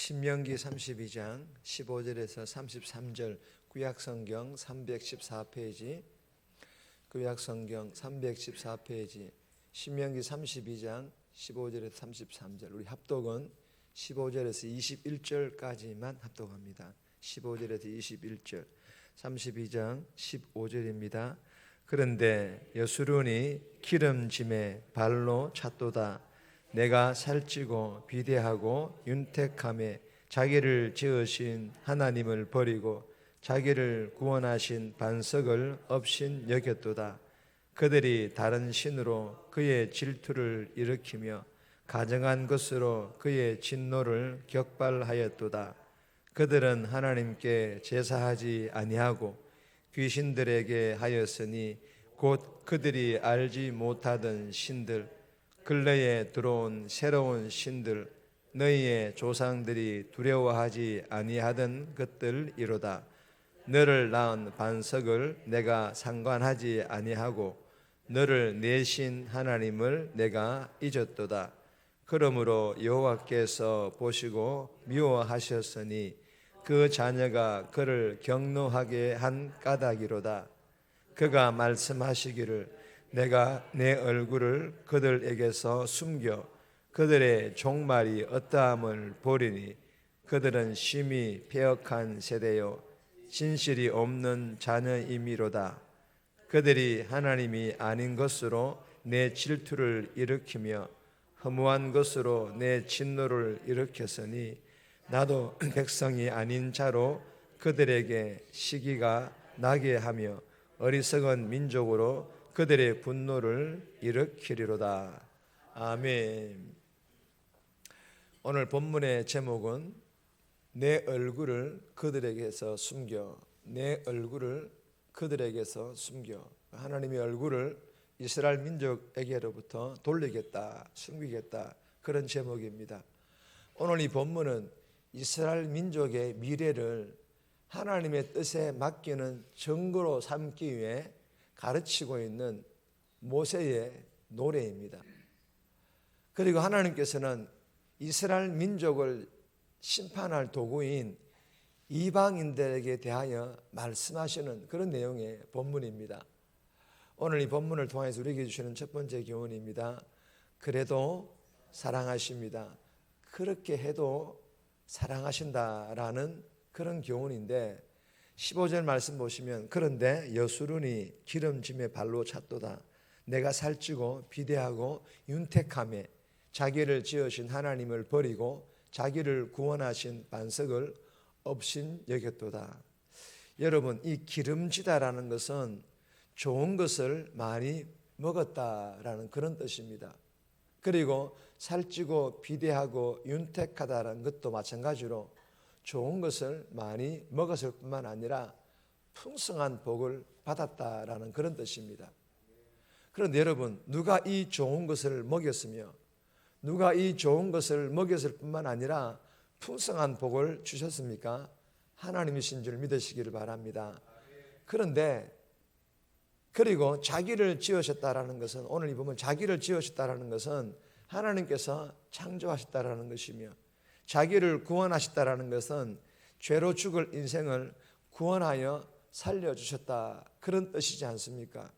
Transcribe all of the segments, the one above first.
신명기 32장 15절에서 33절 구약성경 314페이지 구약성경 314페이지 신명기 32장 15절에서 33절 우리 합독은 15절에서 21절까지만 합독합니다. 15절에서 21절 32장 15절입니다. 그런데 여수론이 기름짐에 발로 찼도다. 내가 살찌고 비대하고 윤택함에 자기를 지으신 하나님을 버리고 자기를 구원하신 반석을 업신 여겼도다. 그들이 다른 신으로 그의 질투를 일으키며 가정한 것으로 그의 진노를 격발하였도다. 그들은 하나님께 제사하지 아니하고 귀신들에게 하였으니 곧 그들이 알지 못하던 신들 근래에 들어온 새로운 신들 너희의 조상들이 두려워하지 아니하던 것들이로다. 너를 낳은 반석을 내가 상관하지 아니하고 너를 내신 하나님을 내가 잊었도다. 그러므로 여호와께서 보시고 미워하셨으니 그 자녀가 그를 경노하게 한 까닭이로다. 그가 말씀하시기를 내가 내 얼굴을 그들에게서 숨겨 그들의 종말이 어떠함을 보리니 그들은 심히 패역한 세대요 진실이 없는 자녀임이로다. 그들이 하나님이 아닌 것으로 내 질투를 일으키며 허무한 것으로 내 진노를 일으켰으니 나도 백성이 아닌 자로 그들에게 시기가 나게 하며 어리석은 민족으로 그들의 분노를 일으키리로다. 아멘. 오늘 본문의 제목은 내 얼굴을 그들에게서 숨겨. 내 얼굴을 그들에게서 숨겨. 하나님의 얼굴을 이스라엘 민족에게로부터 돌리겠다, 숨기겠다, 그런 제목입니다. 오늘 이 본문은 이스라엘 민족의 미래를 하나님의 뜻에 맡기는 증거로 삼기 위해 가르치고 있는 모세의 노래입니다. 그리고 하나님께서는 이스라엘 민족을 심판할 도구인 이방인들에게 대하여 말씀하시는 그런 내용의 본문입니다. 오늘 이 본문을 통해서 우리에게 주시는 첫 번째 교훈입니다. 그래도 사랑하십니다. 그렇게 해도 사랑하신다라는 그런 교훈인데 15절 말씀 보시면 그런데 여수론이 기름짐에 발로 찼도다. 내가 살찌고 비대하고 윤택함에 자기를 지으신 하나님을 버리고 자기를 구원하신 반석을 업신 여겼도다. 여러분, 이 기름지다라는 것은 좋은 것을 많이 먹었다라는 그런 뜻입니다. 그리고 살찌고 비대하고 윤택하다라는 것도 마찬가지로 좋은 것을 많이 먹었을 뿐만 아니라 풍성한 복을 받았다라는 그런 뜻입니다. 그런데 여러분, 누가 이 좋은 것을 먹였으며 누가 이 좋은 것을 먹였을 뿐만 아니라 풍성한 복을 주셨습니까? 하나님이신 줄 믿으시기를 바랍니다. 그런데 그리고 자기를 지으셨다라는 것은 오늘 이 보면 자기를 지으셨다라는 것은 하나님께서 창조하셨다라는 것이며 자기를 구원하셨다라는 것은 죄로 죽을 인생을 구원하여 살려주셨다 그런 뜻이지 않습니까?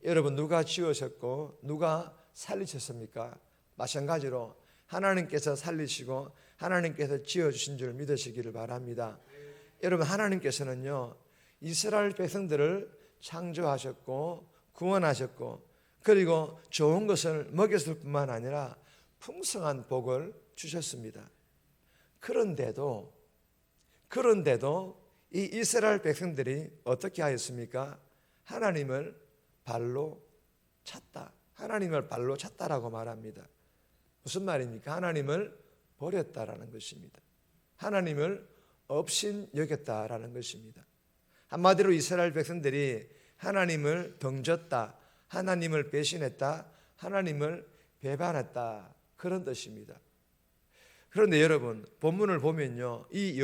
여러분, 누가 지으셨고 누가 살리셨습니까? 마찬가지로 하나님께서 살리시고 하나님께서 지어주신 줄 믿으시기를 바랍니다. 여러분, 하나님께서는요 이스라엘 백성들을 창조하셨고 구원하셨고 그리고 좋은 것을 먹였을 뿐만 아니라 풍성한 복을 주셨습니다. 그런데도 이 이스라엘 백성들이 어떻게 하였습니까? 하나님을 발로 찼다. 하나님을 발로 찼다라고 말합니다. 무슨 말입니까? 하나님을 버렸다라는 것입니다. 하나님을 업신 여겼다라는 것입니다. 한마디로 이스라엘 백성들이 하나님을 덩졌다, 하나님을 배신했다, 하나님을 배반했다 그런 뜻입니다. 그런데 여러분, 본문을 보면요 이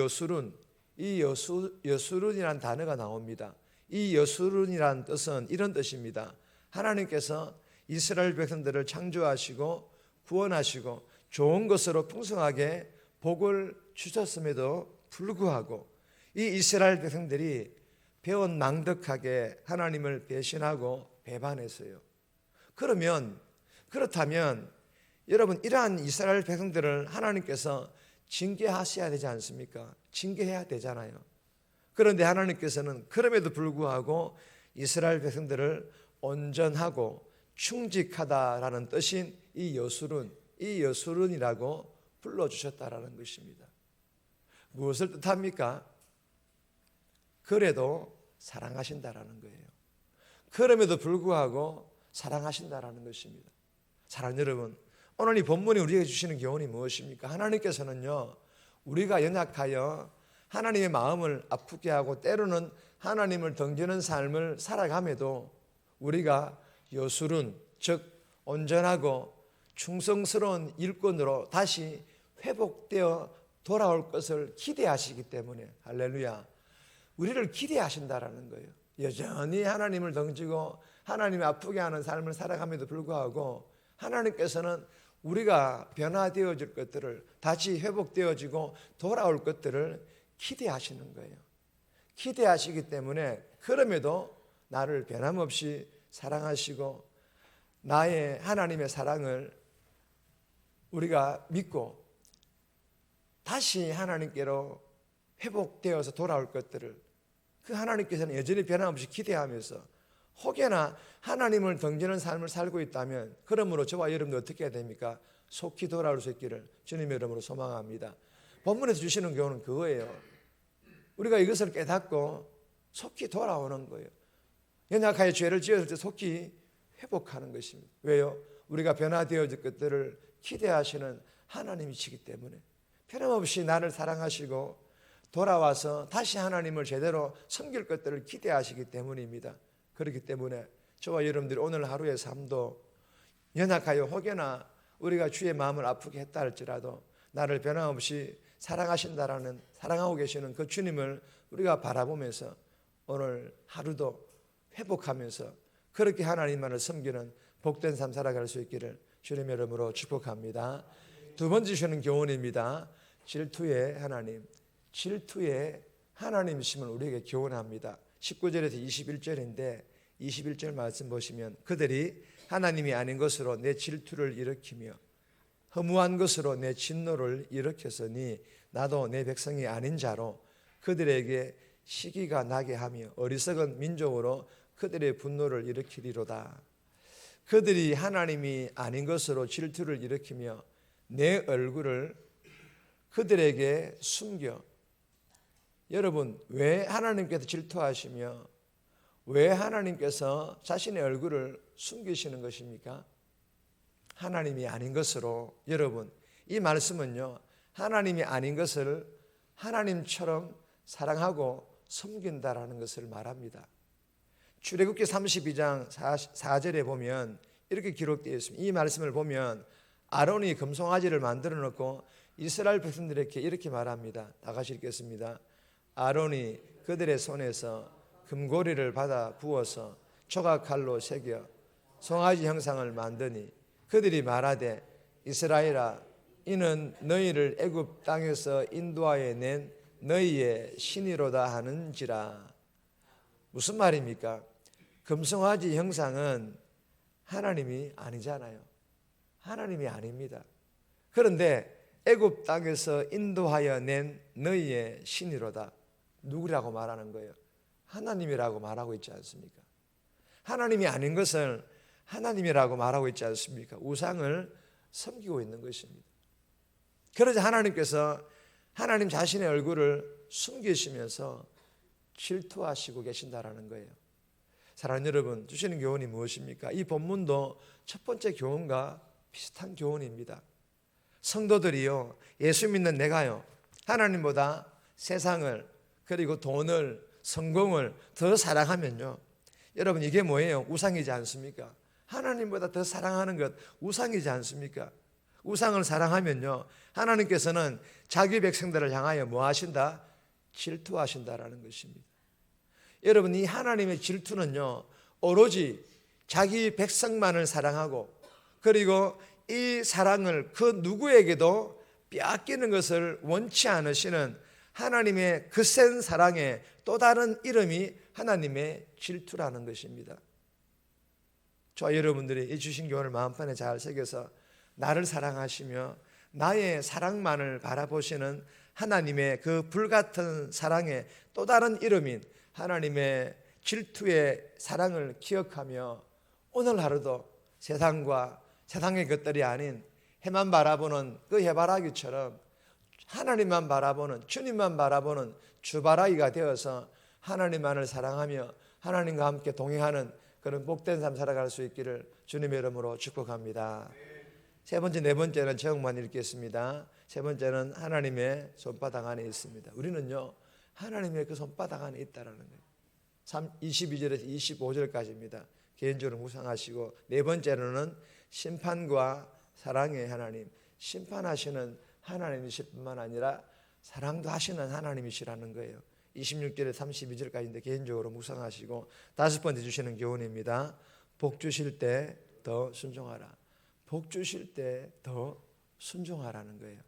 여수론이라는 단어가 나옵니다. 이 여수론이라는 뜻은 이런 뜻입니다. 하나님께서 이스라엘 백성들을 창조하시고 구원하시고 좋은 것으로 풍성하게 복을 주셨음에도 불구하고 이 이스라엘 백성들이 배은망덕하게 하나님을 배신하고 배반했어요. 그렇다면 여러분, 이러한 이스라엘 백성들을 하나님께서 징계하셔야 되지 않습니까? 징계해야 되잖아요. 그런데 하나님께서는 그럼에도 불구하고 이스라엘 백성들을 온전하고 충직하다라는 뜻인 이 여술은이라고 불러주셨다라는 것입니다. 무엇을 뜻합니까? 그래도 사랑하신다라는 거예요. 그럼에도 불구하고 사랑하신다라는 것입니다. 사랑하는 여러분, 오늘 이 본문이 우리에게 주시는 교훈이 무엇입니까? 하나님께서는요, 우리가 연약하여 하나님의 마음을 아프게 하고 때로는 하나님을 덩기는 삶을 살아감에도 우리가 여술은, 즉 온전하고 충성스러운 일꾼으로 다시 회복되어 돌아올 것을 기대하시기 때문에, 할렐루야, 우리를 기대하신다라는 거예요. 여전히 하나님을 덩지고 하나님을 아프게 하는 삶을 살아감에도 불구하고 하나님께서는 우리가 변화되어질 것들을, 다시 회복되어지고 돌아올 것들을 기대하시는 거예요. 기대하시기 때문에 그럼에도 나를 변함없이 사랑하시고 나의 하나님의 사랑을 우리가 믿고 다시 하나님께로 회복되어서 돌아올 것들을 그 하나님께서는 여전히 변함없이 기대하면서 혹여나 하나님을 덩기는 삶을 살고 있다면 그러므로 저와 여러분도 어떻게 해야 됩니까? 속히 돌아올 수 있기를 주님의 이름으로 소망합니다. 본문에서 주시는 교훈은 그거예요. 우리가 이것을 깨닫고 속히 돌아오는 거예요. 연약하여 죄를 지었을 때 속히 회복하는 것입니다. 왜요? 우리가 변화되어질 것들을 기대하시는 하나님이시기 때문에 변함없이 나를 사랑하시고 돌아와서 다시 하나님을 제대로 섬길 것들을 기대하시기 때문입니다. 그렇기 때문에 저와 여러분들이 오늘 하루의 삶도 연약하여 혹여나 우리가 주의 마음을 아프게 했다 할지라도 나를 변함없이 사랑하고 계시는 그 주님을 우리가 바라보면서 오늘 하루도 회복하면서 그렇게 하나님만을 섬기는 복된 삶 살아갈 수 있기를 주님의 이름으로 축복합니다. 두 번째 주시는 교훈입니다. 질투의 하나님. 질투의 하나님이심을 우리에게 교훈합니다. 19절에서 21절인데 21절 말씀 보시면 그들이 하나님이 아닌 것으로 내 질투를 일으키며 허무한 것으로 내 진노를 일으켰으니 나도 내 백성이 아닌 자로 그들에게 시기가 나게 하며 어리석은 민족으로 그들의 분노를 일으키리로다. 그들이 하나님이 아닌 것으로 질투를 일으키며 내 얼굴을 그들에게 숨겨. 여러분, 왜 하나님께서 질투하시며 왜 하나님께서 자신의 얼굴을 숨기시는 것입니까? 하나님이 아닌 것으로. 여러분, 이 말씀은요, 하나님이 아닌 것을 하나님처럼 사랑하고 섬긴다라는 것을 말합니다. 출애굽기 32장 4절에 보면 이렇게 기록되어 있습니다. 이 말씀을 보면 아론이 금송아지를 만들어 놓고 이스라엘 백성들에게 이렇게 말합니다. 다 같이 읽겠습니다. 아론이 그들의 손에서 금고리를 받아 부어서 조각칼로 새겨 송아지 형상을 만드니 그들이 말하되 이스라엘아, 이는 너희를 애굽 땅에서 인도하여 낸 너희의 신이로다 하는지라. 무슨 말입니까? 금송아지 형상은 하나님이 아니잖아요. 하나님이 아닙니다. 그런데 애굽 땅에서 인도하여 낸 너희의 신이로다. 누구라고 말하는 거예요? 하나님이라고 말하고 있지 않습니까? 하나님이 아닌 것을 하나님이라고 말하고 있지 않습니까? 우상을 섬기고 있는 것입니다. 그러자 하나님께서 하나님 자신의 얼굴을 숨기시면서 질투하시고 계신다라는 거예요. 사랑하는 여러분, 주시는 교훈이 무엇입니까? 이 본문도 첫 번째 교훈과 비슷한 교훈입니다. 성도들이요, 예수 믿는 내가요, 하나님보다 세상을 그리고 돈을 성공을 더 사랑하면요, 여러분 이게 뭐예요? 우상이지 않습니까? 하나님보다 더 사랑하는 것 우상이지 않습니까? 우상을 사랑하면요, 하나님께서는 자기 백성들을 향하여 뭐 하신다? 질투하신다라는 것입니다. 여러분, 이 하나님의 질투는요, 오로지 자기 백성만을 사랑하고 그리고 이 사랑을 그 누구에게도 빼앗기는 것을 원치 않으시는 하나님의 그 센 사랑의 또 다른 이름이 하나님의 질투라는 것입니다. 저와 여러분들이 이 주신 교훈을 마음판에 잘 새겨서 나를 사랑하시며 나의 사랑만을 바라보시는 하나님의 그 불같은 사랑의 또 다른 이름인 하나님의 질투의 사랑을 기억하며 오늘 하루도 세상과 세상의 것들이 아닌 해만 바라보는 그 해바라기처럼 하나님만 바라보는, 주님만 바라보는 주바라기가 되어서 하나님만을 사랑하며 하나님과 함께 동행하는 그런 복된 삶 살아갈 수 있기를 주님의 이름으로 축복합니다. 세 번째, 네 번째는 제목만 읽겠습니다. 세 번째는 하나님의 손바닥 안에 있습니다. 우리는요, 하나님의 그 손바닥 안에 있다라는 거예요. 22절에서 25절까지입니다. 개인적으로 묵상하시고, 네 번째로는 심판과 사랑의 하나님, 심판하시는 하나님이실 뿐만 아니라 사랑도 하시는 하나님이시라는 거예요. 26절에 32절까지인데 개인적으로 묵상하시고, 다섯 번째 주시는 교훈입니다. 복 주실 때 더 순종하라. 복 주실 때 더 순종하라는 거예요.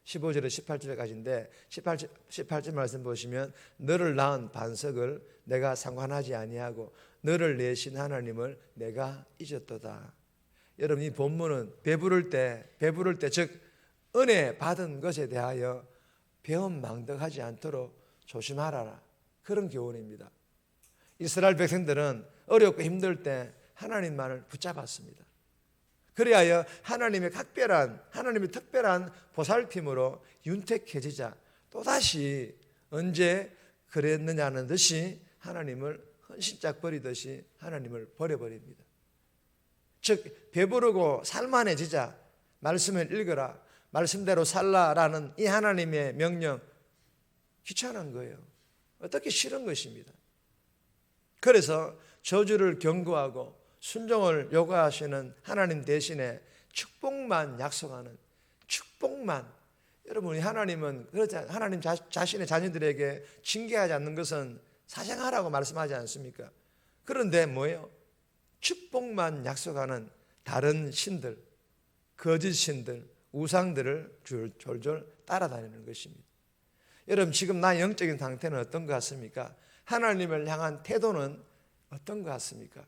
15절에 18절까지인데 18절 말씀 보시면 너를 낳은 반석을 내가 상관하지 아니하고 너를 내신 하나님을 내가 잊었도다. 여러분, 이 본문은 배부를 때 즉 은혜 받은 것에 대하여 배은망덕하지 않도록 조심하라, 그런 교훈입니다. 이스라엘 백성들은 어렵고 힘들 때 하나님만을 붙잡았습니다. 그리하여 하나님의 특별한 보살핌으로 윤택해지자 또다시 언제 그랬느냐는 듯이 하나님을 헌신짝 버리듯이 하나님을 버려버립니다. 즉 배부르고 살만해지자 말씀을 읽어라, 말씀대로 살라라는 이 하나님의 명령, 귀찮은 거예요. 어떻게 싫은 것입니다. 그래서 저주를 경고하고 순종을 요구하시는 하나님 대신에 축복만 약속하는, 축복만. 여러분, 하나님은 그렇지, 하나님 자신의 자녀들에게 징계하지 않는 것은 사생하라고 말씀하지 않습니까? 그런데 뭐예요? 축복만 약속하는 다른 신들, 거짓 신들, 우상들을 졸졸 따라다니는 것입니다. 여러분, 지금 나의 영적인 상태는 어떤 것 같습니까? 하나님을 향한 태도는 어떤 것 같습니까?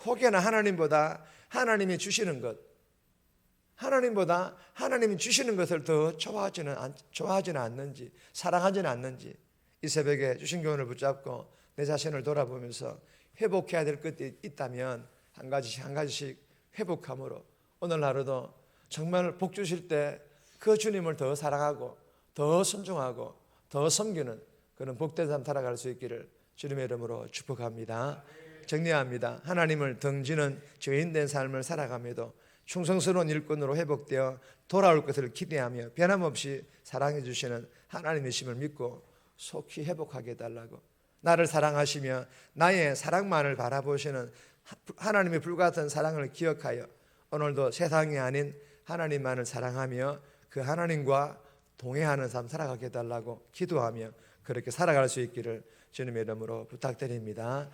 혹여나 하나님보다 하나님이 주시는 것, 하나님보다 하나님이 주시는 것을 더 좋아하지는 않는지, 사랑하지는 않는지, 이 새벽에 주신 교훈을 붙잡고 내 자신을 돌아보면서 회복해야 될 것이 있다면 한 가지씩 회복함으로 오늘 하루도 정말 복 주실 때 그 주님을 더 사랑하고 더 순종하고 더 섬기는 그런 복된 삶 살아갈 수 있기를 주님의 이름으로 축복합니다. 정리합니다. 하나님을 등지는 죄인된 삶을 살아감에도 충성스러운 일꾼으로 회복되어 돌아올 것을 기대하며 변함없이 사랑해 주시는 하나님이심을 믿고 속히 회복하게 해달라고, 나를 사랑하시며 나의 사랑만을 바라보시는 하나님의 불같은 사랑을 기억하여 오늘도 세상이 아닌 하나님만을 사랑하며 그 하나님과 동행하는 삶 살아가게 해달라고 기도하며 그렇게 살아갈 수 있기를 주님의 이름으로 부탁드립니다.